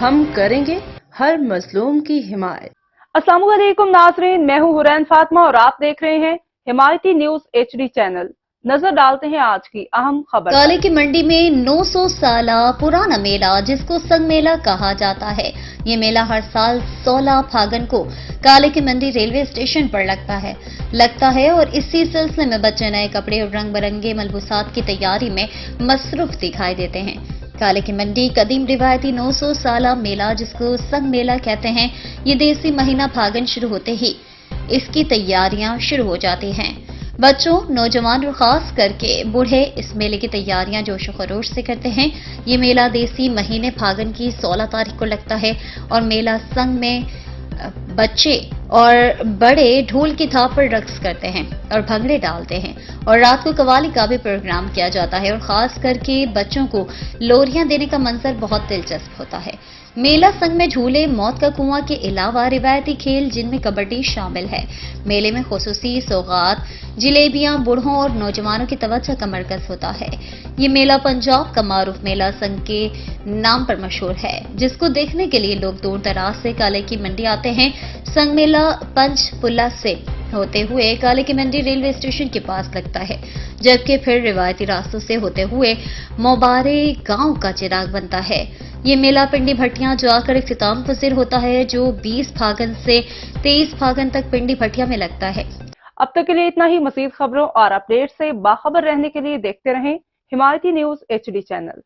ہم کریں گے ہر مظلوم کی حمایت۔ السلام علیکم ناظرین، میں ہوں حرین فاطمہ اور آپ دیکھ رہے ہیں حمایتی نیوز HD چینل۔ نظر ڈالتے ہیں آج کی اہم خبر۔ کالے کی منڈی میں 900 سالہ پرانا میلہ جس کو سنگ میلہ کہا جاتا ہے، یہ میلہ ہر سال 16 پھاگن کو کالے کی منڈی ریلوے اسٹیشن پر لگتا ہے اور اسی سلسلے میں بچے نئے کپڑے اور رنگ برنگے ملبوسات کی تیاری میں مصروف دکھائی دیتے ہیں۔ کالے کی منڈی قدیم روایتی 900 سالہ میلہ جس کو سنگ میلہ کہتے ہیں، یہ دیسی مہینہ پھاگن شروع ہوتے ہی اس کی تیاریاں شروع ہو جاتی ہیں۔ بچوں، نوجوان اور خاص کر کے بوڑھے اس میلے کی تیاریاں جوش و خروش سے کرتے ہیں۔ یہ میلہ دیسی مہینے پھاگن کی 16 تاریخ کو لگتا ہے اور میلہ سنگ میں بچے اور بڑے ڈھول کی تھاپ پر رقص کرتے ہیں اور بھنگڑے ڈالتے ہیں، اور رات کو قوالی کا بھی پروگرام کیا جاتا ہے اور خاص کر کے بچوں کو لوریاں دینے کا منظر بہت دلچسپ ہوتا ہے۔ میلہ سنگ میں جھولے، موت کا کنواں کے علاوہ روایتی کھیل جن میں کبڈی شامل ہے۔ میلے میں خصوصی سوغات، جلیبیاں بوڑھوں اور نوجوانوں کی توجہ کا مرکز ہوتا ہے۔ یہ میلہ پنجاب کا معروف میلہ سنگ کے نام پر مشہور ہے، جس کو دیکھنے کے لیے لوگ دور دراز سے کالے کی منڈی آتے ہیں۔ سنگ میلہ پنچ پلا سے ہوتے ہوئے کالے کی منڈی ریلوے اسٹیشن کے پاس لگتا ہے، جبکہ پھر روایتی راستوں سے ہوتے ہوئے موبارے گاؤں کا چراغ بنتا ہے۔ یہ میلہ پنڈی بھٹیاں جا کر اختتام پذیر ہوتا ہے، جو 20 پھاگن سے 23 پھاگن تک پنڈی بھٹیا میں لگتا ہے۔ اب تک کے لیے اتنا ہی۔ مزید خبروں اور اپڈیٹ سے باخبر رہنے کے لیے دیکھتے رہیں حمایتی نیوز HD چینل۔